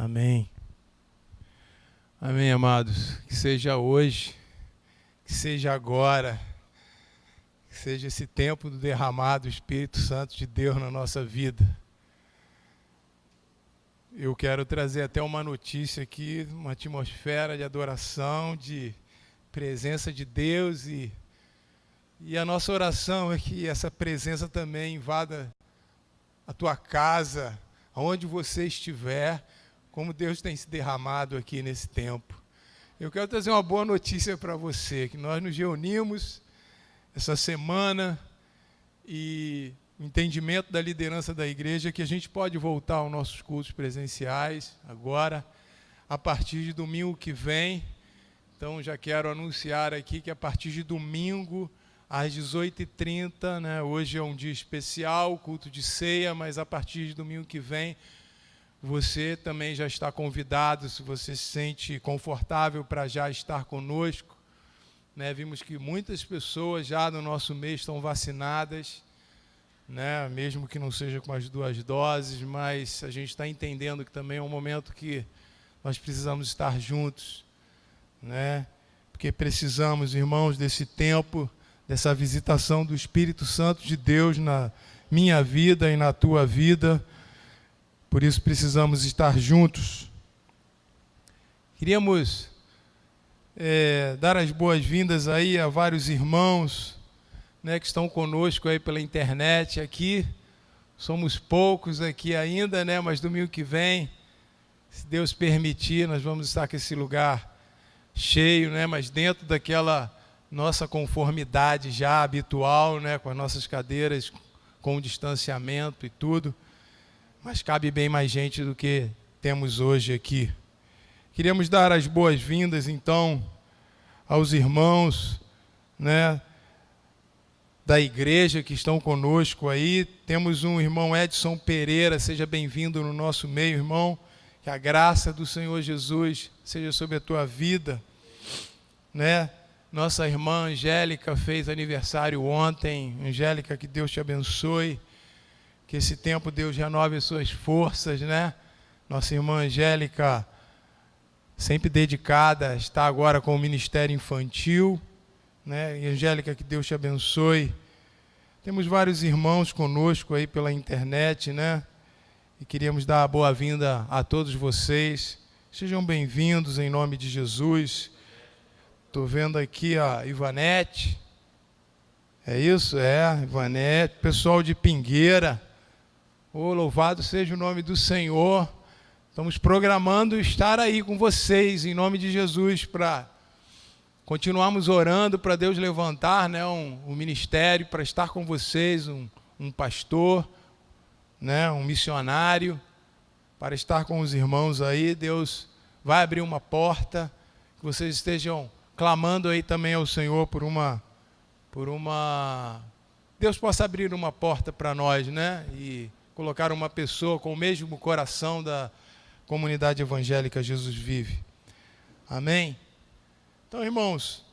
Amém. Amém, amados. Que seja hoje, que seja agora, que seja esse tempo do derramado do Espírito Santo de Deus na nossa vida. Eu quero trazer até uma notícia aqui, uma atmosfera de adoração, de presença de Deus e a nossa oração é que essa presença também invada a tua casa, aonde você estiver, como Deus tem se derramado aqui nesse tempo. Eu quero trazer uma boa notícia para você, que nós nos reunimos essa semana e o entendimento da liderança da igreja é que a gente pode voltar aos nossos cultos presenciais agora, a partir de domingo que vem. Então já quero anunciar aqui que a partir de domingo, às 18h30, né, hoje é um dia especial, culto de ceia, mas a partir de domingo que vem, você também já está convidado, se você se sente confortável para já estar conosco. Né, vimos que muitas pessoas já no nosso meio estão vacinadas, né, mesmo que não seja com as 2 doses, mas a gente está entendendo que também é um momento que nós precisamos estar juntos, né, porque precisamos, irmãos, desse tempo, dessa visitação do Espírito Santo de Deus na minha vida e na tua vida. Por isso precisamos estar juntos. Queríamos dar as boas-vindas aí a vários irmãos, né, que estão conosco aí pela internet aqui. Somos poucos aqui ainda, né, mas domingo que vem, se Deus permitir, nós vamos estar com esse lugar cheio, né, mas dentro daquela nossa conformidade já habitual, né, com as nossas cadeiras, com o distanciamento e tudo. Mas cabe bem mais gente do que temos hoje aqui. Queríamos dar as boas-vindas, então, aos irmãos, né, da igreja que estão conosco aí. Temos um irmão Edson Pereira, seja bem-vindo no nosso meio, irmão. Que a graça do Senhor Jesus seja sobre a tua vida, né? Nossa irmã Angélica fez aniversário ontem. Angélica, que Deus te abençoe. Que esse tempo Deus renove as suas forças, né? Nossa irmã Angélica, sempre dedicada, está agora com o Ministério Infantil, né? E Angélica, que Deus te abençoe. Temos vários irmãos conosco aí pela internet, né? E queríamos dar a boa-vinda a todos vocês. Sejam bem-vindos em nome de Jesus. Estou vendo aqui a Ivanete. É isso? É, Ivanete. Pessoal de Pingueira. Oh, louvado seja o nome do Senhor. Estamos programando estar aí com vocês, em nome de Jesus, para continuarmos orando, para Deus levantar, né, um ministério, para estar com vocês, um pastor, né, um missionário, para estar com os irmãos aí. Deus vai abrir uma porta, que vocês estejam clamando aí também ao Senhor por uma Deus possa abrir uma porta para nós, né, e colocar uma pessoa com o mesmo coração da comunidade evangélica Jesus Vive. Amém? Então, irmãos,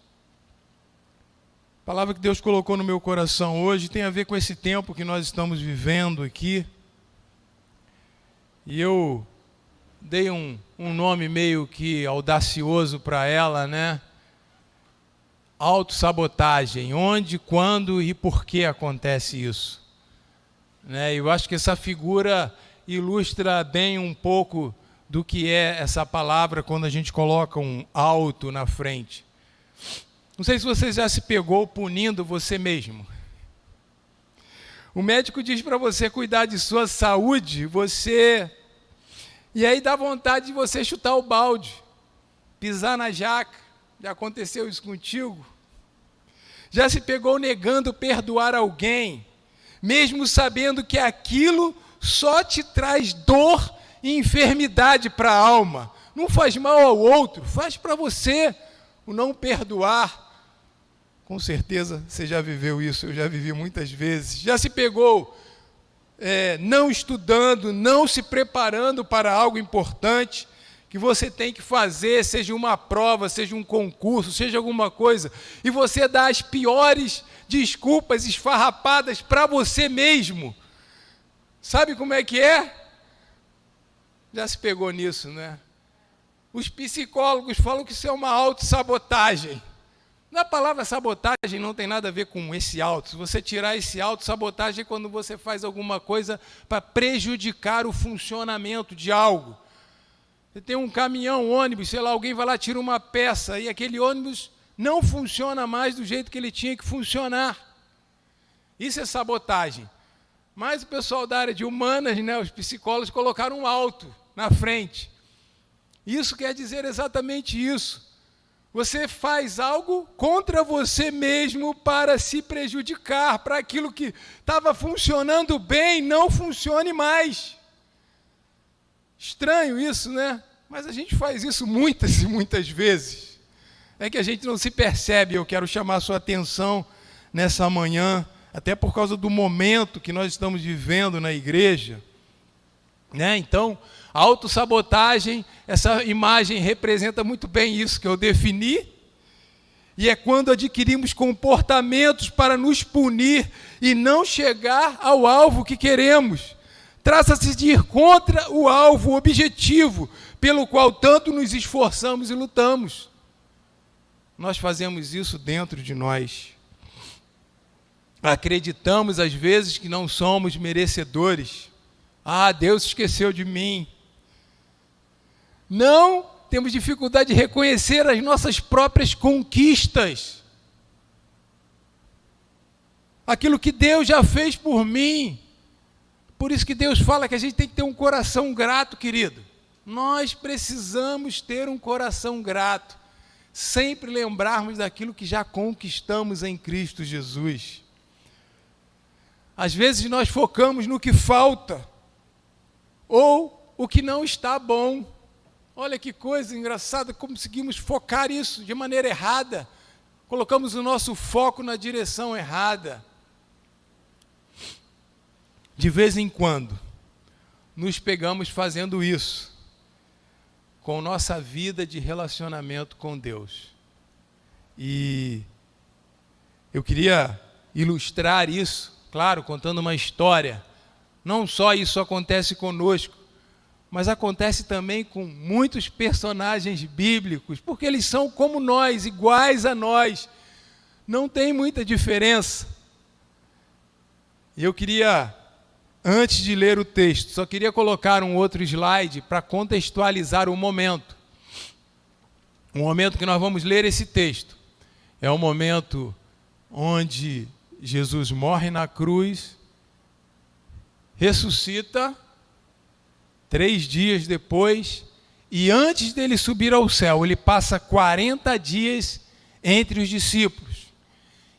a palavra que Deus colocou no meu coração hoje tem a ver com esse tempo que nós estamos vivendo aqui. E eu dei um nome meio que audacioso para ela, né? Autossabotagem. Onde, quando e por que acontece isso? Né? Eu acho que essa figura ilustra bem um pouco do que é essa palavra quando a gente coloca um auto na frente. Não sei se você já se pegou punindo você mesmo. O médico diz para você cuidar de sua saúde, e aí dá vontade de você chutar o balde, pisar na jaca. Já aconteceu isso contigo? Já se pegou negando perdoar alguém, mesmo sabendo que aquilo só te traz dor e enfermidade para a alma? Não faz mal ao outro, faz para você o não perdoar. Com certeza você já viveu isso, eu já vivi muitas vezes. Já se pegou não estudando, não se preparando para algo importante que você tem que fazer, seja uma prova, seja um concurso, seja alguma coisa, e você dá as piores desculpas esfarrapadas para você mesmo. Sabe como é que é? Já se pegou nisso, né? Os psicólogos falam que isso é uma autossabotagem. Na palavra sabotagem não tem nada a ver com esse auto. Se você tirar esse auto, sabotagem é quando você faz alguma coisa para prejudicar o funcionamento de algo. Você tem um caminhão, ônibus, sei lá, alguém vai lá, tira uma peça e aquele ônibus não funciona mais do jeito que ele tinha que funcionar. Isso é sabotagem. Mas o pessoal da área de humanas, né, os psicólogos, colocaram um auto na frente. Isso quer dizer exatamente isso. Você faz algo contra você mesmo para se prejudicar, para aquilo que estava funcionando bem não funcione mais. Estranho isso, né? Mas a gente faz isso muitas e muitas vezes. É que a gente não se percebe. Eu quero chamar a sua atenção nessa manhã, até por causa do momento que nós estamos vivendo na igreja, né? Então, a autossabotagem, essa imagem representa muito bem isso que eu defini, e é quando adquirimos comportamentos para nos punir e não chegar ao alvo que queremos. Trata-se de ir contra o alvo, o objetivo, pelo qual tanto nos esforçamos e lutamos. Nós fazemos isso dentro de nós. Acreditamos às vezes que não somos merecedores. Ah, Deus esqueceu de mim. Não temos dificuldade de reconhecer as nossas próprias conquistas. Aquilo que Deus já fez por mim. Por isso que Deus fala que a gente tem que ter um coração grato, querido. Nós precisamos ter um coração grato. Sempre lembrarmos daquilo que já conquistamos em Cristo Jesus. Às vezes nós focamos no que falta ou o que não está bom. Olha que coisa engraçada, conseguimos focar isso de maneira errada. Colocamos o nosso foco na direção errada. De vez em quando, nos pegamos fazendo isso com nossa vida de relacionamento com Deus. E eu queria ilustrar isso, claro, contando uma história. Não só isso acontece conosco, mas acontece também com muitos personagens bíblicos, porque eles são como nós, iguais a nós. Não tem muita diferença. E eu queria, antes de ler o texto, só queria colocar um outro slide para contextualizar o momento. O momento que nós vamos ler esse texto. É o momento onde Jesus morre na cruz, ressuscita 3 dias depois, e antes dele subir ao céu, ele passa 40 dias entre os discípulos.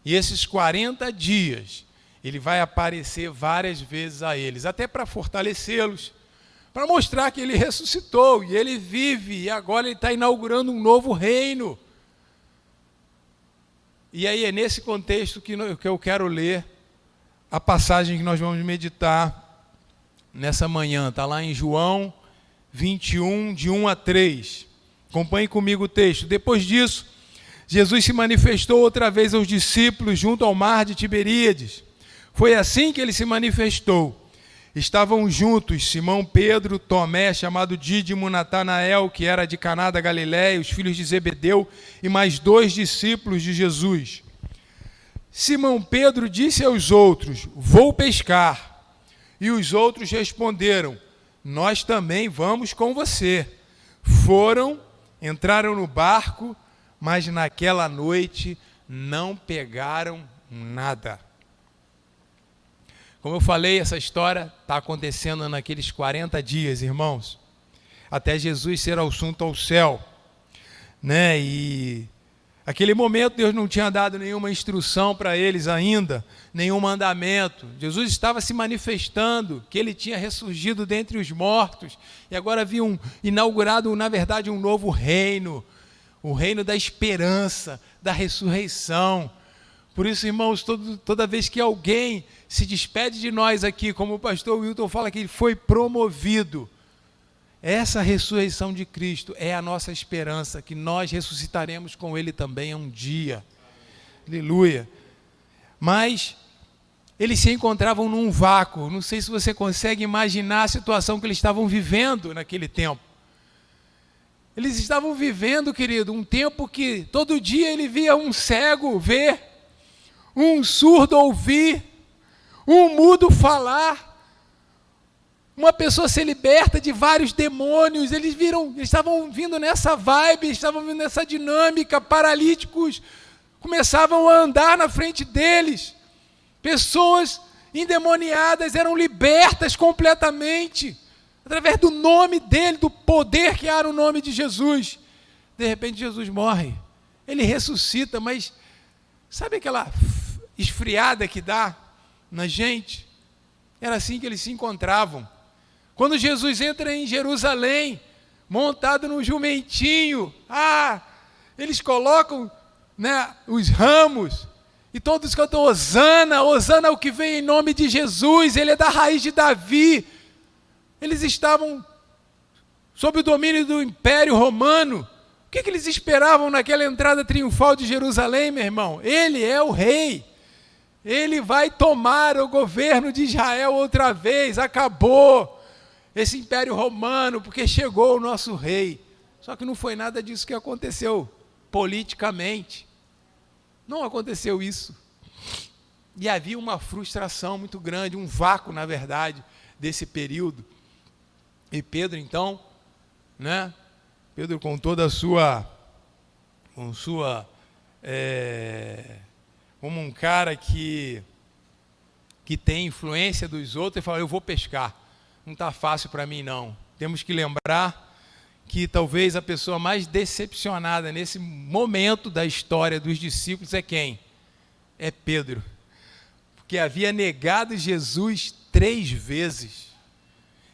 E esses 40 dias, ele vai aparecer várias vezes a eles, até para fortalecê-los, para mostrar que ele ressuscitou, e ele vive, e agora ele está inaugurando um novo reino. E aí é nesse contexto que eu quero ler a passagem que nós vamos meditar nessa manhã. Está lá em João 21, de 1 a 3. Acompanhe comigo o texto. Depois disso, Jesus se manifestou outra vez aos discípulos junto ao mar de Tiberíades. Foi assim que ele se manifestou. Estavam juntos Simão Pedro, Tomé, chamado Dídimo, Natanael, que era de Caná da Galiléia, os filhos de Zebedeu, e mais 2 discípulos de Jesus. Simão Pedro disse aos outros: vou pescar. E os outros responderam: nós também vamos com você. Foram, entraram no barco, mas naquela noite não pegaram nada. Como eu falei, essa história está acontecendo naqueles 40 dias, irmãos, até Jesus ser assunto ao céu, né? E aquele momento Deus não tinha dado nenhuma instrução para eles ainda, nenhum mandamento. Jesus estava se manifestando, que ele tinha ressurgido dentre os mortos, e agora havia inaugurado, na verdade, um novo reino, o reino da esperança, da ressurreição. Por isso, irmãos, toda vez que alguém se despede de nós aqui, como o pastor Wilton fala que ele foi promovido, essa ressurreição de Cristo é a nossa esperança, que nós ressuscitaremos com ele também um dia. Aleluia. Mas eles se encontravam num vácuo. Não sei se você consegue imaginar a situação que eles estavam vivendo naquele tempo. Eles estavam vivendo, querido, um tempo que todo dia ele via um cego ver, um surdo ouvir, um mudo falar, uma pessoa ser liberta de vários demônios. Eles estavam vindo nessa vibe, estavam vindo nessa dinâmica. Paralíticos começavam a andar na frente deles. Pessoas endemoniadas eram libertas completamente, através do nome dele, do poder que há no nome de Jesus. De repente Jesus morre, ele ressuscita, mas sabe aquela esfriada que dá na gente? Era assim que eles se encontravam. Quando Jesus entra em Jerusalém, montado num jumentinho, eles colocam, né, os ramos, e todos cantam Hosana, Hosana é o que vem em nome de Jesus, ele é da raiz de Davi. Eles estavam sob o domínio do Império Romano. O que eles esperavam naquela entrada triunfal de Jerusalém, meu irmão? Ele é o rei. Ele vai tomar o governo de Israel outra vez. Acabou esse Império Romano, porque chegou o nosso rei. Só que não foi nada disso que aconteceu politicamente. Não aconteceu isso. E havia uma frustração muito grande, um vácuo, na verdade, desse período. E Pedro, então, né? Pedro, com toda a sua, como um cara que tem influência dos outros, ele fala: eu vou pescar. Não está fácil para mim, não. Temos que lembrar que talvez a pessoa mais decepcionada nesse momento da história dos discípulos é quem? É Pedro. Porque havia negado Jesus 3 vezes.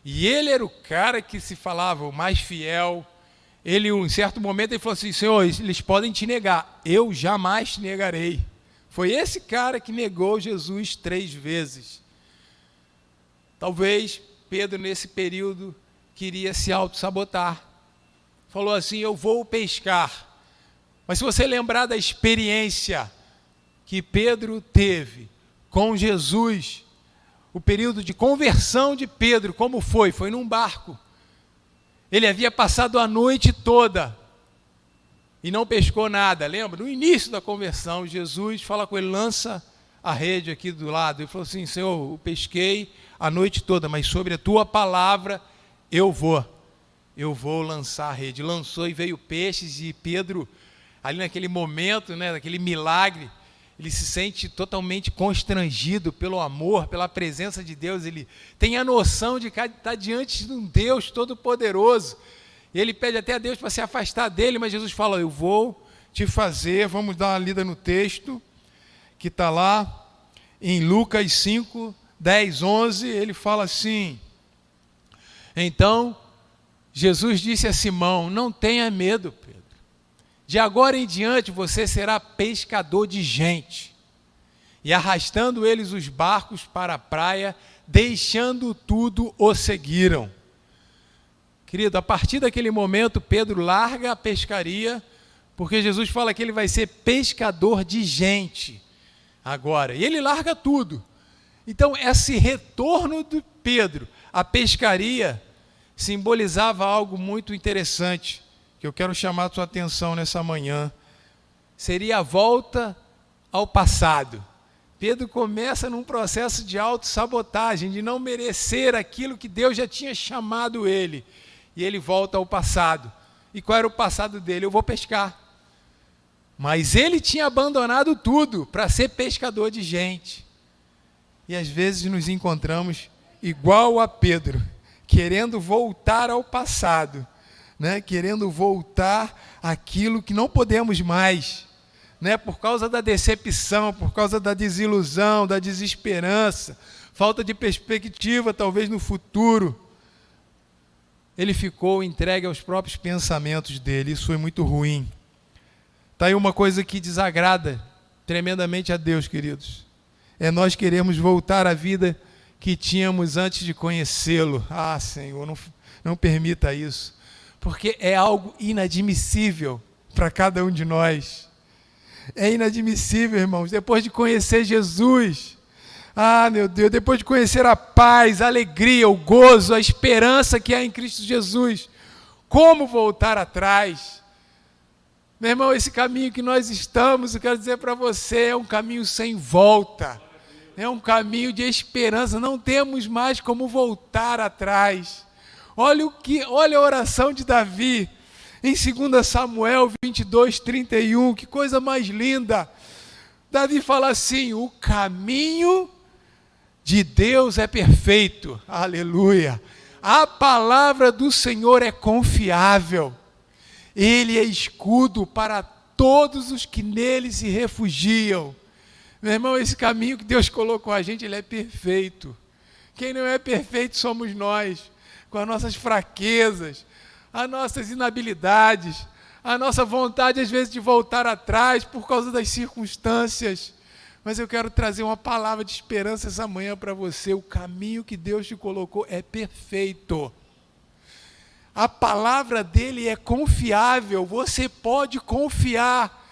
E ele era o cara que se falava o mais fiel. Ele, em certo momento, ele falou assim: Senhor, eles podem te negar, eu jamais te negarei. Foi esse cara que negou Jesus 3 vezes. Talvez Pedro, nesse período, queria se auto-sabotar. Falou assim: eu vou pescar. Mas se você lembrar da experiência que Pedro teve com Jesus, o período de conversão de Pedro, como foi? Foi num barco. Ele havia passado a noite toda e não pescou nada. Lembra? No início da conversão, Jesus fala com ele: lança a rede aqui do lado. Ele falou assim: Senhor, eu pesquei a noite toda, mas sobre a tua palavra eu vou lançar a rede. Lançou e veio peixes, e Pedro, ali naquele momento, né, naquele milagre, ele se sente totalmente constrangido pelo amor, pela presença de Deus. Ele tem a noção de que está diante de um Deus todo-poderoso. Ele pede até a Deus para se afastar dele, mas Jesus fala: eu vou te fazer. Vamos dar uma lida no texto, que está lá em Lucas 5, 10, 11, ele fala assim: então Jesus disse a Simão: não tenha medo, Pedro. De agora em diante você será pescador de gente. E arrastando eles os barcos para a praia, deixando tudo, o seguiram. Querido, a partir daquele momento, Pedro larga a pescaria, porque Jesus fala que ele vai ser pescador de gente agora. E ele larga tudo. Então, esse retorno de Pedro à pescaria simbolizava algo muito interessante, que eu quero chamar a sua atenção nessa manhã. Seria a volta ao passado. Pedro começa num processo de autossabotagem, de não merecer aquilo que Deus já tinha chamado ele. E ele volta ao passado. E qual era o passado dele? Eu vou pescar. Mas ele tinha abandonado tudo para ser pescador de gente. E às vezes nos encontramos igual a Pedro, querendo voltar ao passado, né? Querendo voltar àquilo que não podemos mais, né? Por causa da decepção, por causa da desilusão, da desesperança, falta de perspectiva talvez no futuro. Ele ficou entregue aos próprios pensamentos dele. Isso foi muito ruim. Está aí uma coisa que desagrada tremendamente a Deus, queridos. É nós queremos voltar à vida que tínhamos antes de conhecê-lo. Ah, Senhor, não permita isso. Porque é algo inadmissível para cada um de nós. É inadmissível, irmãos, depois de conhecer Jesus, Ah, meu Deus, depois de conhecer a paz, a alegria, o gozo, a esperança que há em Cristo Jesus, como voltar atrás? Meu irmão, esse caminho que nós estamos, eu quero dizer para você, é um caminho sem volta. É um caminho de esperança, não temos mais como voltar atrás. Olha a oração de Davi, em 2 Samuel 22, 31, que coisa mais linda. Davi fala assim: o caminho de Deus é perfeito, aleluia. A palavra do Senhor é confiável. Ele é escudo para todos os que nele se refugiam. Meu irmão, esse caminho que Deus colocou a gente, ele é perfeito. Quem não é perfeito somos nós, com as nossas fraquezas, as nossas inabilidades, a nossa vontade às vezes de voltar atrás por causa das circunstâncias. Mas eu quero trazer uma palavra de esperança essa manhã para você. O caminho que Deus te colocou é perfeito. A palavra dele é confiável, você pode confiar.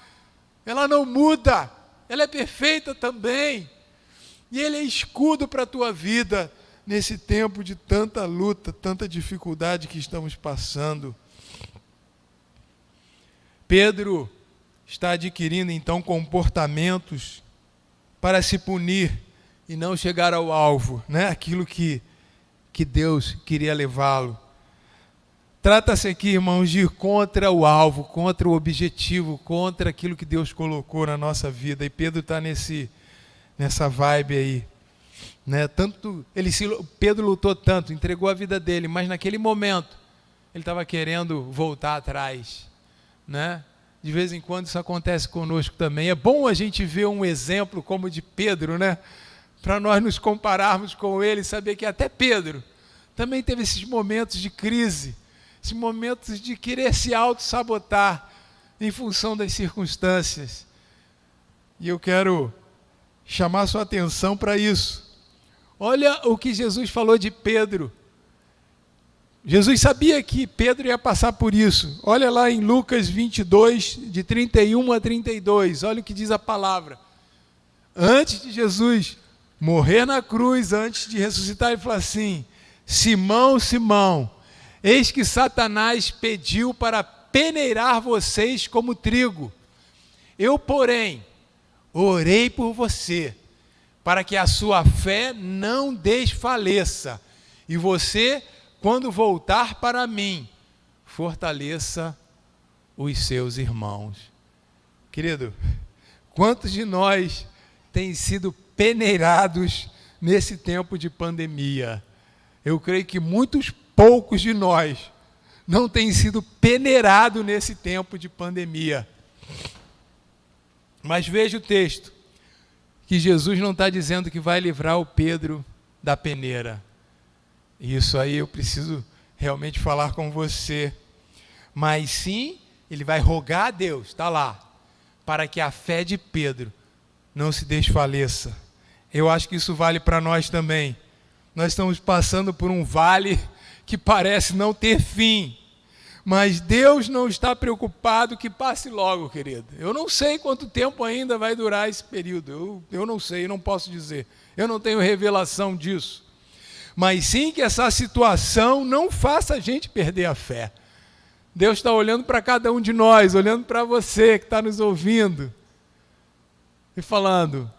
Ela não muda, ela é perfeita também. E ele é escudo para a tua vida nesse tempo de tanta luta, tanta dificuldade que estamos passando. Pedro está adquirindo então comportamentos para se punir e não chegar ao alvo, né? Aquilo que Deus queria levá-lo. Trata-se aqui, irmãos, de ir contra o alvo, contra o objetivo, contra aquilo que Deus colocou na nossa vida. E Pedro está nessa vibe aí, né? Pedro lutou tanto, entregou a vida dele, mas naquele momento ele estava querendo voltar atrás, né? De vez em quando isso acontece conosco também. É bom a gente ver um exemplo como o de Pedro, né? Para nós nos compararmos com ele, saber que até Pedro também teve esses momentos de crise, esses momentos de querer se auto-sabotar em função das circunstâncias. E eu quero chamar sua atenção para isso. Olha o que Jesus falou de Pedro. Jesus sabia que Pedro ia passar por isso. Olha lá em Lucas 22, de 31 a 32. Olha o que diz a palavra. Antes de Jesus morrer na cruz, antes de ressuscitar, ele falou assim: Simão, Simão, eis que Satanás pediu para peneirar vocês como trigo. Eu, porém, orei por você, para que a sua fé não desfaleça. E você, quando voltar para mim, fortaleça os seus irmãos. Querido, quantos de nós têm sido peneirados nesse tempo de pandemia? Eu creio que poucos de nós não têm sido peneirados nesse tempo de pandemia. Mas veja o texto, que Jesus não está dizendo que vai livrar o Pedro da peneira. Isso aí eu preciso realmente falar com você. Mas sim, ele vai rogar a Deus, está lá, para que a fé de Pedro não se desfaleça. Eu acho que isso vale para nós também. Nós estamos passando por um vale que parece não ter fim. Mas Deus não está preocupado que passe logo, querido. Eu não sei quanto tempo ainda vai durar esse período. Eu não sei, eu não posso dizer. Eu não tenho revelação disso. Mas sim que essa situação não faça a gente perder a fé. Deus está olhando para cada um de nós, olhando para você que está nos ouvindo. E falando: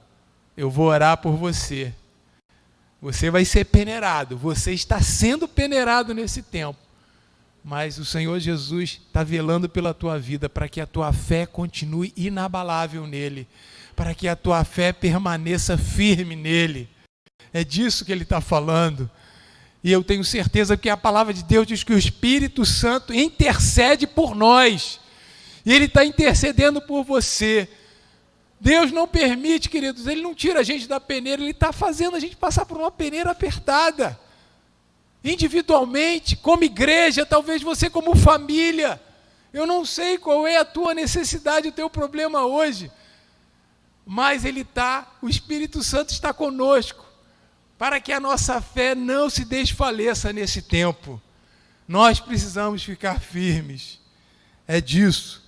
eu vou orar por você. Você vai ser peneirado. Você está sendo peneirado nesse tempo. Mas o Senhor Jesus está velando pela tua vida, para que a tua fé continue inabalável nele, para que a tua fé permaneça firme nele. É disso que ele está falando. E eu tenho certeza que a palavra de Deus diz que o Espírito Santo intercede por nós. E ele está intercedendo por você. Deus não permite, queridos, ele não tira a gente da peneira, ele está fazendo a gente passar por uma peneira apertada. Individualmente, como igreja, talvez você como família. Eu não sei qual é a tua necessidade, o teu problema hoje. Mas o Espírito Santo está conosco, para que a nossa fé não se desfaleça nesse tempo. Nós precisamos ficar firmes. É disso.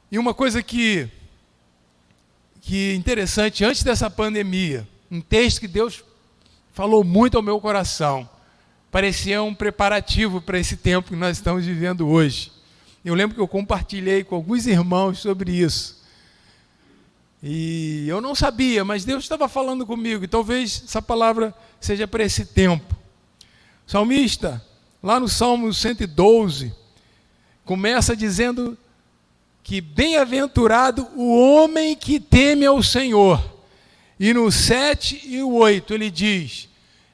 E uma coisa que que interessante, antes dessa pandemia, um texto que Deus falou muito ao meu coração, parecia um preparativo para esse tempo que nós estamos vivendo hoje. Eu lembro que eu compartilhei com alguns irmãos sobre isso. E eu não sabia, mas Deus estava falando comigo, e talvez essa palavra seja para esse tempo. O salmista, lá no Salmo 112, começa dizendo que bem-aventurado o homem que teme ao Senhor. E no 7 e o 8 ele diz,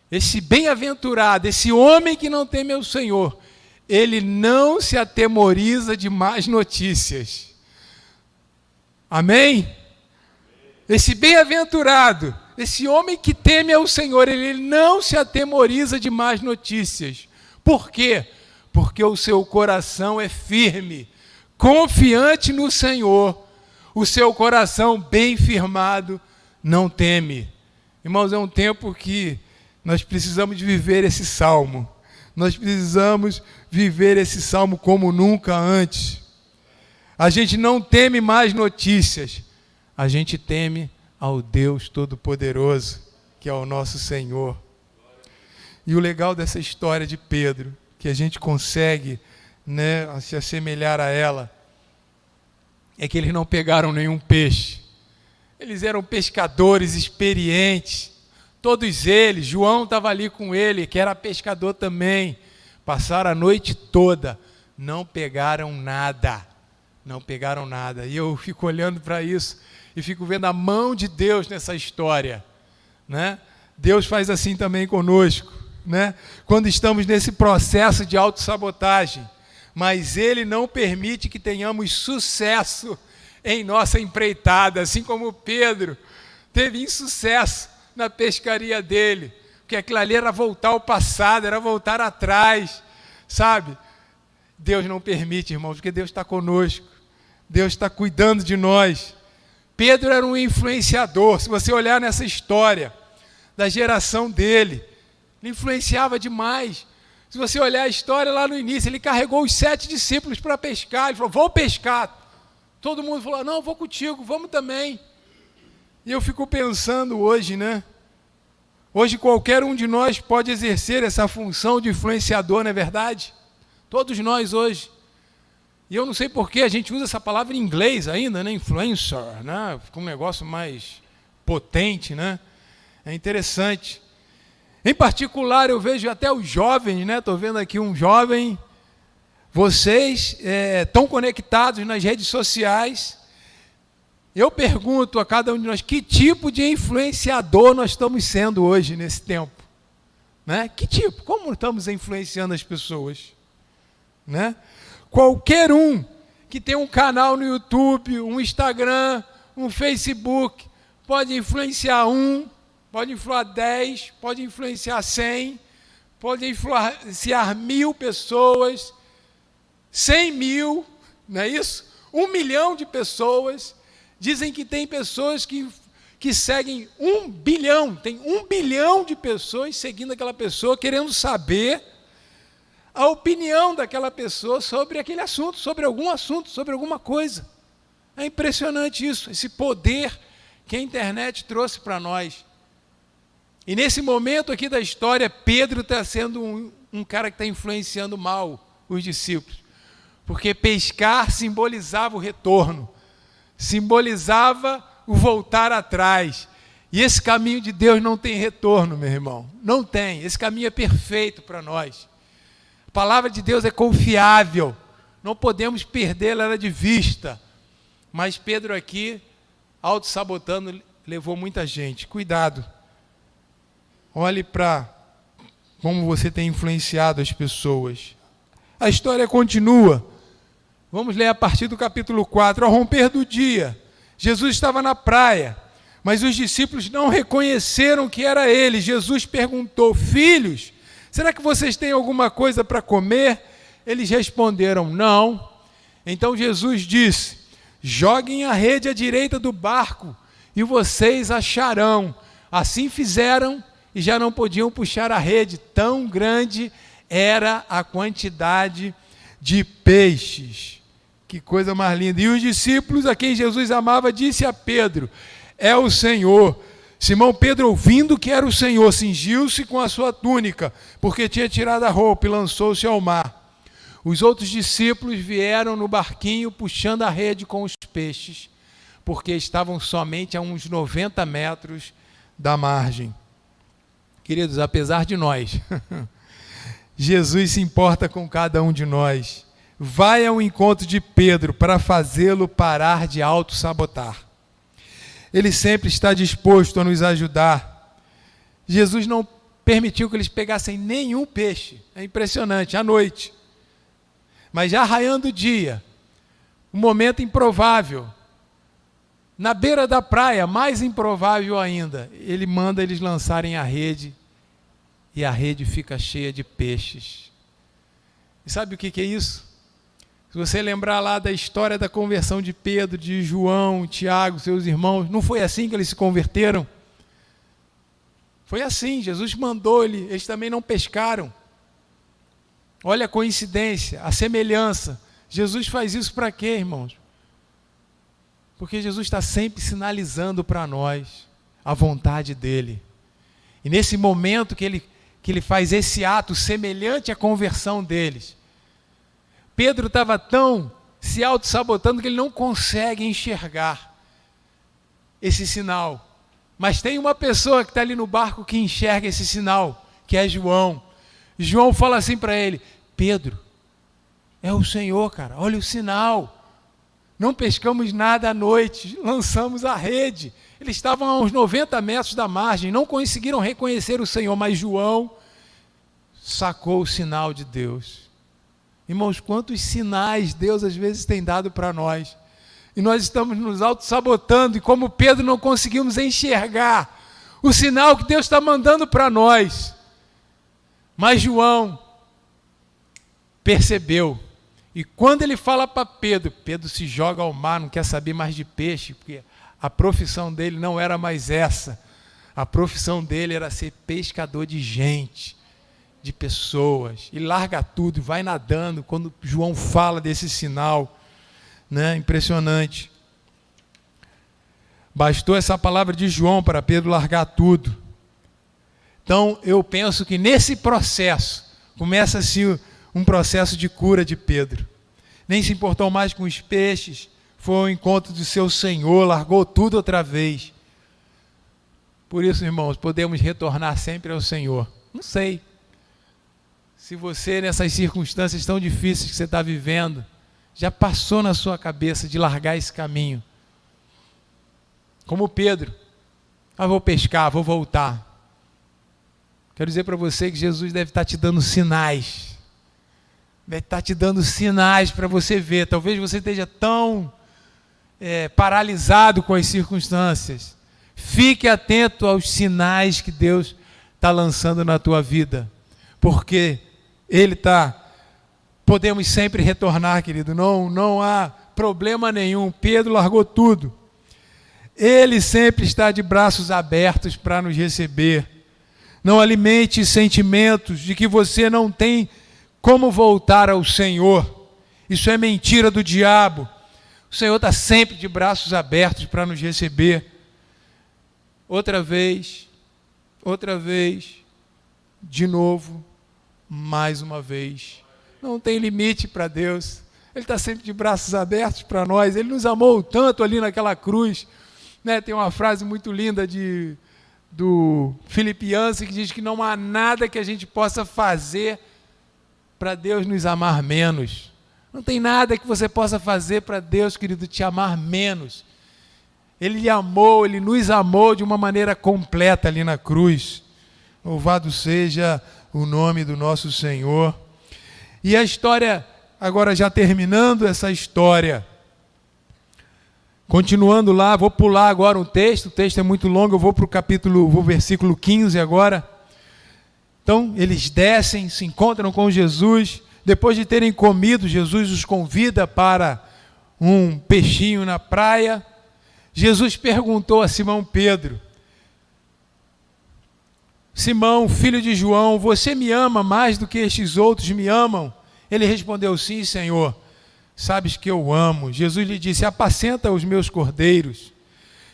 esse bem-aventurado, esse homem que não teme ao Senhor, ele não se atemoriza de más notícias. Amém? Esse bem-aventurado, esse homem que teme ao Senhor, ele não se atemoriza de más notícias. Por quê? Porque o seu coração é firme, confiante no Senhor. O seu coração bem firmado não teme. Irmãos, é um tempo que nós precisamos de viver esse salmo. Nós precisamos viver esse salmo como nunca antes. A gente não teme mais notícias. A gente teme ao Deus Todo-Poderoso, que é o nosso Senhor. E o legal dessa história de Pedro, que a gente consegue, se assemelhar a ela, é que eles não pegaram nenhum peixe. Eles eram pescadores experientes. Todos eles, João estava ali com ele, que era pescador também. Passaram a noite toda, não pegaram nada. Não pegaram nada. E eu fico olhando para isso e fico vendo a mão de Deus nessa história, né? Deus faz assim também conosco, né? Quando estamos nesse processo de autossabotagem, mas Ele não permite que tenhamos sucesso em nossa empreitada, assim como Pedro teve insucesso na pescaria dele, porque aquilo ali era voltar ao passado, era voltar atrás, sabe? Deus não permite, irmãos, porque Deus está conosco, Deus está cuidando de nós. Pedro era um influenciador. Se você olhar nessa história da geração dele, ele influenciava demais. Se você olhar a história lá no início, ele carregou os 7 discípulos para pescar. Ele falou, vou pescar. Todo mundo falou, não, vou contigo, vamos também. E eu fico pensando hoje, né? Hoje qualquer um de nós pode exercer essa função de influenciador, não é verdade? Todos nós hoje. E eu não sei por que a gente usa essa palavra em inglês ainda, né? Influencer, né? Fica um negócio mais potente, né? É interessante. Em particular, eu vejo até os jovens, né? Estou vendo aqui um jovem. Vocês estão conectados nas redes sociais. Eu pergunto a cada um de nós, que tipo de influenciador nós estamos sendo hoje, nesse tempo? Né? Que tipo? Como estamos influenciando as pessoas? Né? Qualquer um que tem um canal no YouTube, um Instagram, um Facebook, pode influenciar pode influenciar 10, pode influenciar 100, pode influenciar 1000 pessoas, 100 mil, não é isso? 1 milhão de pessoas. Dizem que tem pessoas que seguem 1 bilhão, tem 1 bilhão de pessoas seguindo aquela pessoa, querendo saber a opinião daquela pessoa sobre aquele assunto, sobre alguma coisa. É impressionante isso, esse poder que a internet trouxe para nós. E nesse momento aqui da história, Pedro está sendo um cara que está influenciando mal os discípulos, porque pescar simbolizava o retorno, simbolizava o voltar atrás. E esse caminho de Deus não tem retorno, meu irmão, não tem. Esse caminho é perfeito para nós. A palavra de Deus é confiável, não podemos perdê-la de vista. Mas Pedro aqui, auto-sabotando, levou muita gente. Cuidado. Olhe para como você tem influenciado as pessoas. A história continua. Vamos ler a partir do capítulo 4. Ao romper do dia, Jesus estava na praia, mas os discípulos não reconheceram que era ele. Jesus perguntou, filhos, será que vocês têm alguma coisa para comer? Eles responderam, não. Então Jesus disse, joguem a rede à direita do barco e vocês acharão. Assim fizeram e já não podiam puxar a rede, tão grande era a quantidade de peixes. Que coisa mais linda. E os discípulos a quem Jesus amava disse a Pedro, é o Senhor. Simão Pedro, ouvindo que era o Senhor, cingiu-se com a sua túnica, porque tinha tirado a roupa e lançou-se ao mar. Os outros discípulos vieram no barquinho puxando a rede com os peixes, porque estavam somente a uns 90 metros da margem. Queridos, apesar de nós, Jesus se importa com cada um de nós. Vai ao encontro de Pedro para fazê-lo parar de auto-sabotar. Ele sempre está disposto a nos ajudar. Jesus não permitiu que eles pegassem nenhum peixe. É impressionante, à noite. Mas já raiando o dia, um momento improvável, na beira da praia, mais improvável ainda, ele manda eles lançarem a rede e a rede fica cheia de peixes. E sabe o que é isso? Se você lembrar lá da história da conversão de Pedro, de João, Tiago, seus irmãos, não foi assim que eles se converteram? Foi assim, Jesus mandou eles também não pescaram. Olha a coincidência, a semelhança. Jesus faz isso para quê, irmãos? Porque Jesus está sempre sinalizando para nós a vontade dele. E nesse momento que ele faz esse ato semelhante à conversão deles, Pedro estava tão se auto-sabotando que ele não consegue enxergar esse sinal. Mas tem uma pessoa que está ali no barco que enxerga esse sinal, que é João. João fala assim para ele: Pedro, é o Senhor, cara, olha o sinal. Não pescamos nada à noite, lançamos a rede. Eles estavam a uns 90 metros da margem, não conseguiram reconhecer o Senhor, mas João sacou o sinal de Deus. Irmãos, quantos sinais Deus às vezes tem dado para nós. E nós estamos nos auto-sabotando, e como Pedro não conseguimos enxergar o sinal que Deus está mandando para nós. Mas João percebeu. E quando ele fala para Pedro, Pedro se joga ao mar, não quer saber mais de peixe, porque a profissão dele não era mais essa. A profissão dele era ser pescador de gente, de pessoas. E larga tudo e vai nadando quando João fala desse sinal. Né? Impressionante. Bastou essa palavra de João para Pedro largar tudo. Então eu penso que nesse processo começa-se um processo de cura de Pedro. Nem se importou mais com os peixes, foi ao encontro do seu Senhor, largou tudo outra vez. Por isso, irmãos, podemos retornar sempre ao Senhor. Não sei se você, nessas circunstâncias tão difíceis que você está vivendo, já passou na sua cabeça de largar esse caminho. Como Pedro, vou pescar, vou voltar. Quero dizer para você que Jesus deve estar te dando sinais. Deve estar te dando sinais para você ver. Talvez você esteja tão paralisado com as circunstâncias. Fique atento aos sinais que Deus está lançando na tua vida. Porque podemos sempre retornar, querido. Não há problema nenhum. Pedro largou tudo. Ele sempre está de braços abertos para nos receber. Não alimente sentimentos de que você não tem como voltar ao Senhor. Isso é mentira do diabo. O Senhor está sempre de braços abertos para nos receber. Outra vez, de novo, mais uma vez. Não tem limite para Deus. Ele está sempre de braços abertos para nós. Ele nos amou tanto ali naquela cruz. Né? Tem uma frase muito linda do Filipe Yancey que diz que não há nada que a gente possa fazer para Deus nos amar menos. Não tem nada que você possa fazer para Deus, querido, te amar menos. Ele nos amou de uma maneira completa ali na cruz. Louvado seja o nome do nosso Senhor. E a história, agora já terminando essa história, continuando lá, vou pular agora o texto é muito longo, eu vou para o versículo 15 agora. Então, eles descem, se encontram com Jesus. Depois de terem comido, Jesus os convida para um peixinho na praia. Jesus perguntou a Simão Pedro: Simão, filho de João, você me ama mais do que estes outros me amam? Ele respondeu: sim, Senhor, sabes que eu amo. Jesus lhe disse: apacenta os meus cordeiros.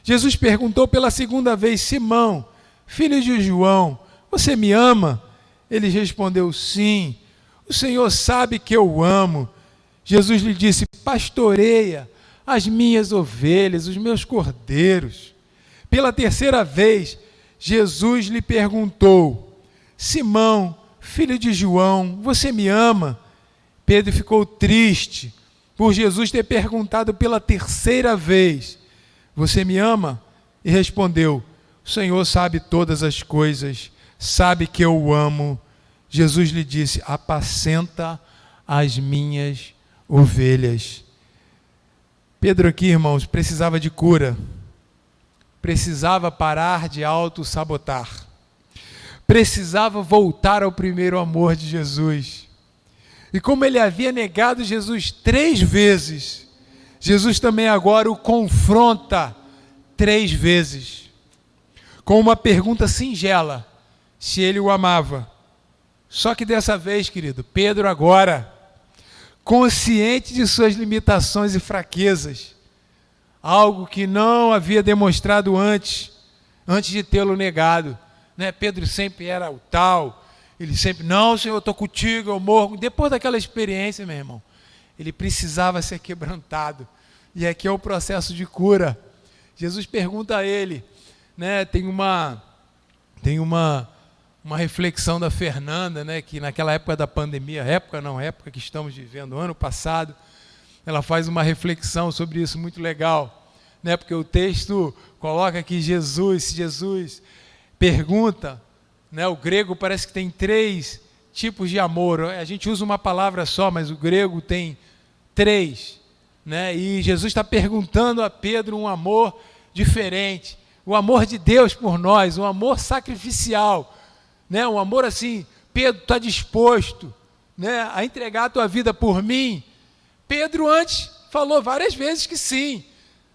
Jesus perguntou pela segunda vez: Simão, filho de João, você me ama? Ele respondeu: sim, o Senhor sabe que eu amo. Jesus lhe disse: pastoreia as minhas ovelhas, os meus cordeiros. Pela terceira vez, Jesus lhe perguntou: Simão, filho de João, você me ama? Pedro ficou triste por Jesus ter perguntado pela terceira vez: você me ama? E respondeu: o Senhor sabe todas as coisas, sabe que eu o amo. Jesus lhe disse: apacenta as minhas ovelhas. Pedro aqui, irmãos, precisava de cura. Precisava parar de auto-sabotar. Precisava voltar ao primeiro amor de Jesus. E como ele havia negado Jesus 3 vezes, Jesus também agora o confronta 3 vezes, com uma pergunta singela: se ele o amava. Só que dessa vez, querido, Pedro agora, consciente de suas limitações e fraquezas, algo que não havia demonstrado antes de tê-lo negado, né? Pedro sempre era o tal, ele sempre: não, Senhor, eu estou contigo, eu morro. Depois daquela experiência, meu irmão, ele precisava ser quebrantado, e aqui é o processo de cura. Jesus pergunta a ele, né? Tem uma reflexão da Fernanda, né, que naquela época da pandemia, época que estamos vivendo, ano passado, ela faz uma reflexão sobre isso muito legal, né, porque o texto coloca que Jesus pergunta, né, o grego parece que tem 3 tipos de amor. A gente usa uma palavra só, mas o grego tem 3, né, e Jesus está perguntando a Pedro um amor diferente, o amor de Deus por nós, um amor sacrificial, né? Um amor assim: Pedro, está disposto, né, a entregar a tua vida por mim? Pedro antes falou várias vezes que sim,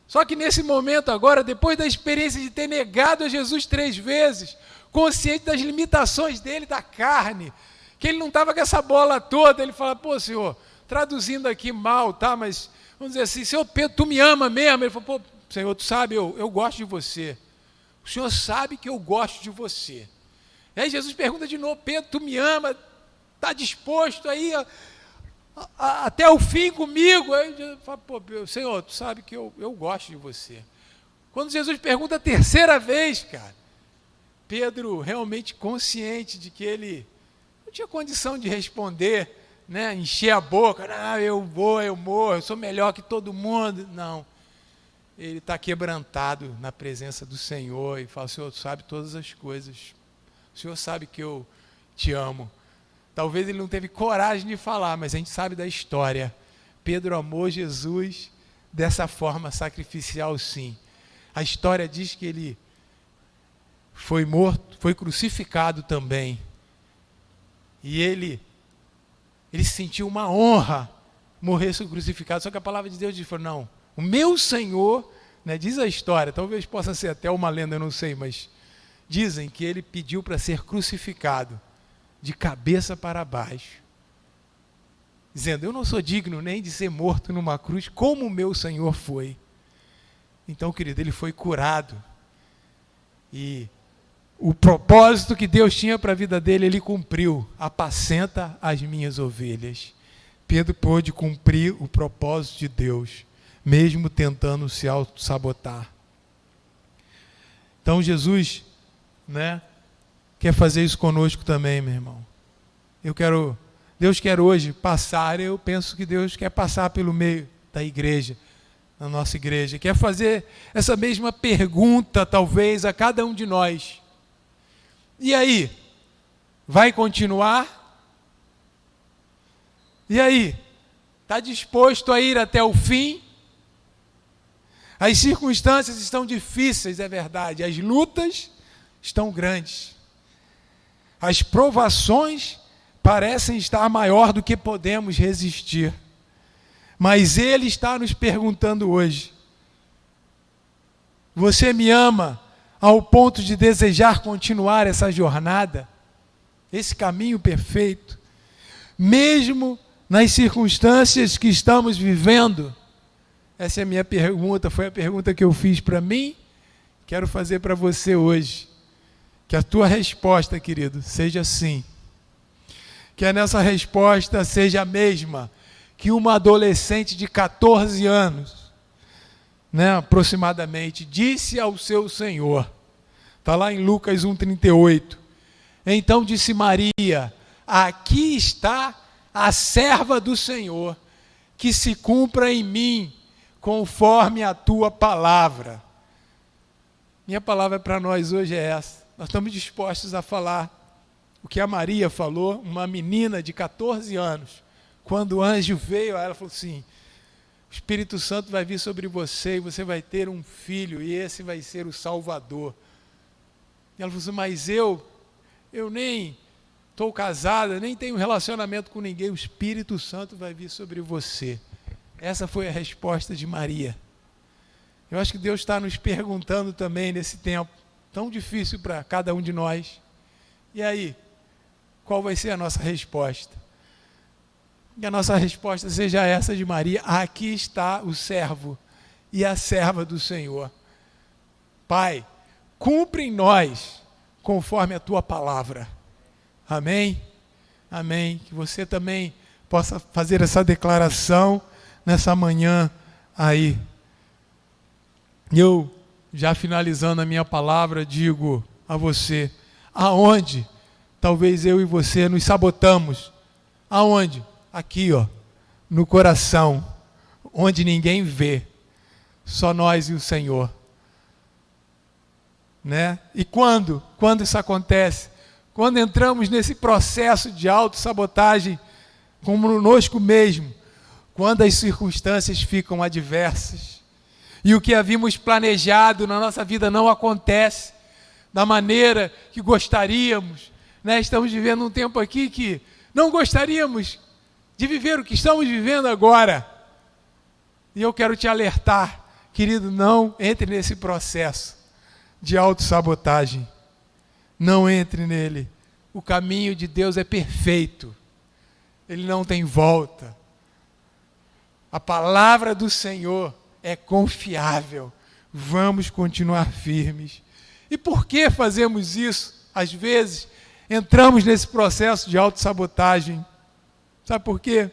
só que nesse momento agora, depois da experiência de ter negado a Jesus 3 vezes, consciente das limitações dele, da carne, que ele não estava com essa bola toda, ele fala: pô, Senhor, traduzindo aqui mal, tá, mas vamos dizer assim: Senhor Pedro, tu me ama mesmo? Ele falou: pô, Senhor, tu sabe, eu gosto de você, o Senhor sabe que eu gosto de você. E aí Jesus pergunta de novo: Pedro, tu me ama? Está disposto aí até o fim comigo? Aí Jesus fala: pô, Senhor, tu sabe que eu gosto de você. Quando Jesus pergunta a terceira vez, cara, Pedro, realmente consciente de que ele não tinha condição de responder, né, encher a boca: não, eu morro, eu sou melhor que todo mundo. Não, ele está quebrantado na presença do Senhor e fala: Senhor, tu sabe todas as coisas, o Senhor sabe que eu te amo. Talvez ele não teve coragem de falar, mas a gente sabe da história. Pedro amou Jesus dessa forma sacrificial, sim. A história diz que ele foi morto, foi crucificado também. E ele sentiu uma honra morrer crucificado. Só que a palavra de Deus diz: não, o meu Senhor, né, diz a história, talvez possa ser até uma lenda, eu não sei, mas dizem que ele pediu para ser crucificado de cabeça para baixo, dizendo: eu não sou digno nem de ser morto numa cruz como o meu Senhor foi. Então, querido, ele foi curado, e o propósito que Deus tinha para a vida dele, ele cumpriu: apacenta as minhas ovelhas. Pedro pôde cumprir o propósito de Deus, mesmo tentando se auto-sabotar. Então Jesus, né, quer fazer isso conosco também, meu irmão. Deus quer hoje passar, eu penso que Deus quer passar pelo meio da igreja, na nossa igreja, quer fazer essa mesma pergunta, talvez, a cada um de nós. E aí? Vai continuar? E aí? Está disposto a ir até o fim? As circunstâncias estão difíceis, é verdade, as lutas estão grandes, as provações parecem estar maior do que podemos resistir, mas Ele está nos perguntando hoje: você me ama ao ponto de desejar continuar essa jornada, esse caminho perfeito, mesmo nas circunstâncias que estamos vivendo? Essa é a minha pergunta, foi a pergunta que eu fiz para mim quero fazer para você hoje, que a tua resposta, querido, seja sim. Que a nossa resposta seja a mesma que uma adolescente de 14 anos, né, aproximadamente, disse ao seu Senhor. Está lá em Lucas 1,38. Então disse Maria: aqui está a serva do Senhor, que se cumpra em mim conforme a tua palavra. Minha palavra para nós hoje é essa. Nós estamos dispostos a falar o que a Maria falou, uma menina de 14 anos. Quando o anjo veio, ela falou assim: o Espírito Santo vai vir sobre você e você vai ter um filho e esse vai ser o Salvador. E ela falou assim: mas eu nem estou casada, nem tenho relacionamento com ninguém, o Espírito Santo vai vir sobre você. Essa foi a resposta de Maria. Eu acho que Deus está nos perguntando também nesse tempo tão difícil para cada um de nós. E aí, qual vai ser a nossa resposta? Que a nossa resposta seja essa de Maria: aqui está o servo e a serva do Senhor. Pai, cumpre em nós conforme a tua palavra. Amém? Amém. Que você também possa fazer essa declaração nessa manhã aí. Eu, já finalizando a minha palavra, digo a você: aonde talvez eu e você nos sabotamos? Aonde? Aqui, ó, no coração, onde ninguém vê, só nós e o Senhor. Né? E quando isso acontece? Quando entramos nesse processo de autossabotagem conosco mesmo, quando as circunstâncias ficam adversas e o que havíamos planejado na nossa vida não acontece da maneira que gostaríamos, né? Estamos vivendo um tempo aqui que não gostaríamos de viver o que estamos vivendo agora. E eu quero te alertar, querido, não entre nesse processo de autossabotagem. Não entre nele. O caminho de Deus é perfeito. Ele não tem volta. A palavra do Senhor é confiável. Vamos continuar firmes. E por que fazemos isso? Às vezes, entramos nesse processo de autossabotagem. Sabe por quê?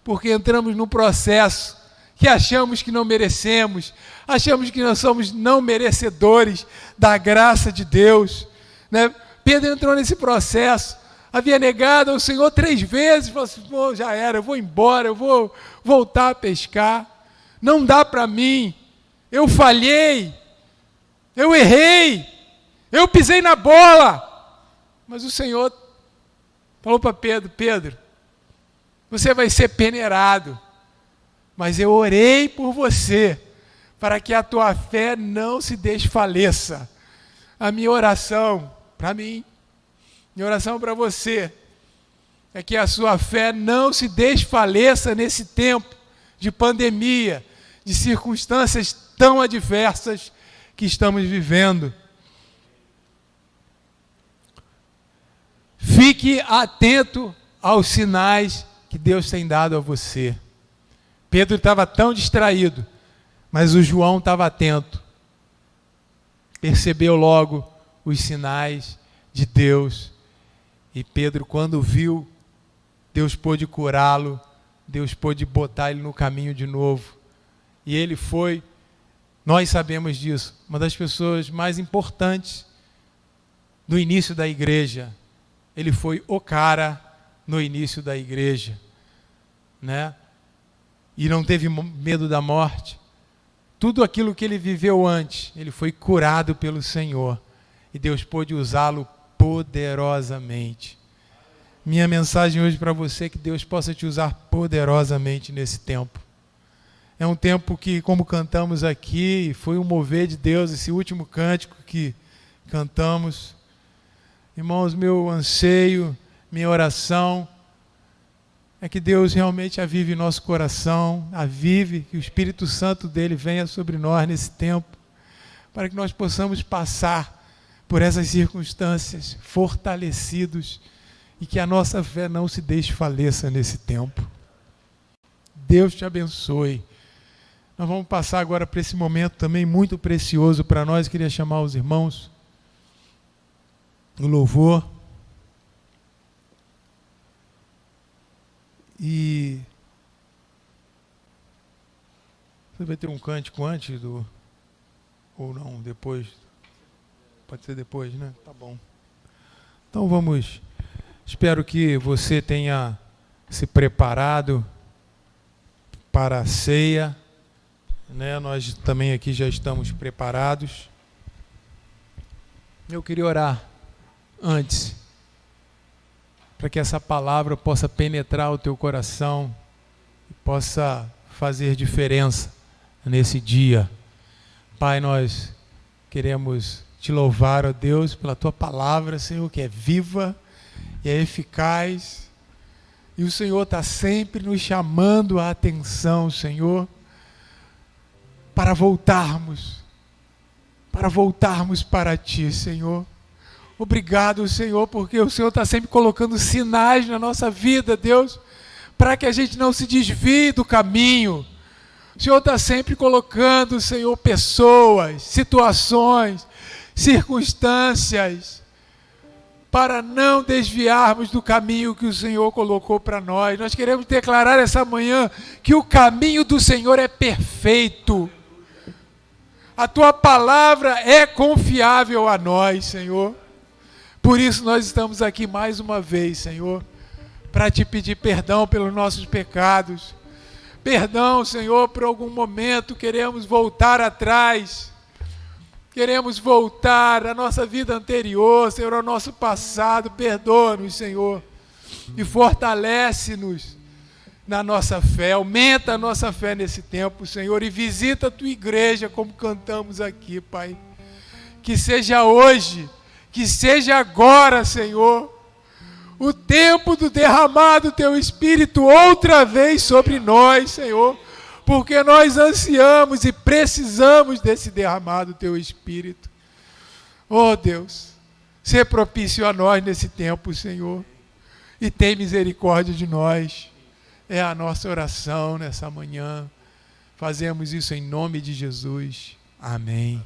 Porque entramos num processo que achamos que não merecemos, achamos que nós somos não merecedores da graça de Deus. Né? Pedro entrou nesse processo, havia negado ao Senhor 3 vezes, falou assim: pô, já era, eu vou embora, eu vou voltar a pescar, não dá para mim, eu falhei, eu errei, eu pisei na bola. Mas o Senhor falou para Pedro: Pedro, você vai ser peneirado, mas eu orei por você, para que a tua fé não se desfaleça. A minha oração para mim, minha oração para você, é que a sua fé não se desfaleça nesse tempo de pandemia, de circunstâncias tão adversas que estamos vivendo. Fique atento aos sinais que Deus tem dado a você. Pedro estava tão distraído, mas o João estava atento. Percebeu logo os sinais de Deus. E Pedro, quando viu, Deus pôde curá-lo, Deus pôde botar ele no caminho de novo. E ele foi, nós sabemos disso, uma das pessoas mais importantes do início da igreja. Ele foi o cara no início da igreja, né? E não teve medo da morte. Tudo aquilo que ele viveu antes, ele foi curado pelo Senhor. E Deus pôde usá-lo poderosamente. Minha mensagem hoje para você é que Deus possa te usar poderosamente nesse tempo. É um tempo que, como cantamos aqui, foi um mover de Deus, esse último cântico que cantamos. Irmãos, meu anseio, minha oração é que Deus realmente avive nosso coração, avive, que o Espírito Santo dele venha sobre nós nesse tempo, para que nós possamos passar por essas circunstâncias fortalecidos e que a nossa fé não se desfaleça nesse tempo. Deus te abençoe. Nós vamos passar agora para esse momento também muito precioso para nós. Queria chamar os irmãos no louvor. E você vai ter um cântico antes do... ou não, depois? Pode ser depois, né? Tá bom. Então vamos... Espero que você tenha se preparado para a ceia, né? Nós também aqui já estamos preparados. Eu queria orar antes, para que essa palavra possa penetrar o teu coração e possa fazer diferença nesse dia. Pai, nós queremos te louvar, ó Deus, pela tua palavra, Senhor, que é viva e é eficaz. E o Senhor está sempre nos chamando a atenção, Senhor, para voltarmos para Ti, Senhor. Obrigado, Senhor, porque o Senhor está sempre colocando sinais na nossa vida, Deus, para que a gente não se desvie do caminho. O Senhor está sempre colocando, Senhor, pessoas, situações, circunstâncias, para não desviarmos do caminho que o Senhor colocou para nós. Nós queremos declarar essa manhã que o caminho do Senhor é perfeito. A Tua palavra é confiável a nós, Senhor. Por isso nós estamos aqui mais uma vez, Senhor, para Te pedir perdão pelos nossos pecados. Perdão, Senhor, por algum momento queremos voltar atrás. Queremos voltar à nossa vida anterior, Senhor, ao nosso passado. Perdoa-nos, Senhor, e fortalece-nos na nossa fé. Aumenta a nossa fé nesse tempo, Senhor, e visita a Tua igreja como cantamos aqui, Pai. Que seja hoje, que seja agora, Senhor, o tempo do derramar do Teu Espírito outra vez sobre nós, Senhor, porque nós ansiamos e precisamos desse derramar do Teu Espírito. Oh Deus, sê propício a nós nesse tempo, Senhor, e tem misericórdia de nós. É a nossa oração nessa manhã. Fazemos isso em nome de Jesus. Amém.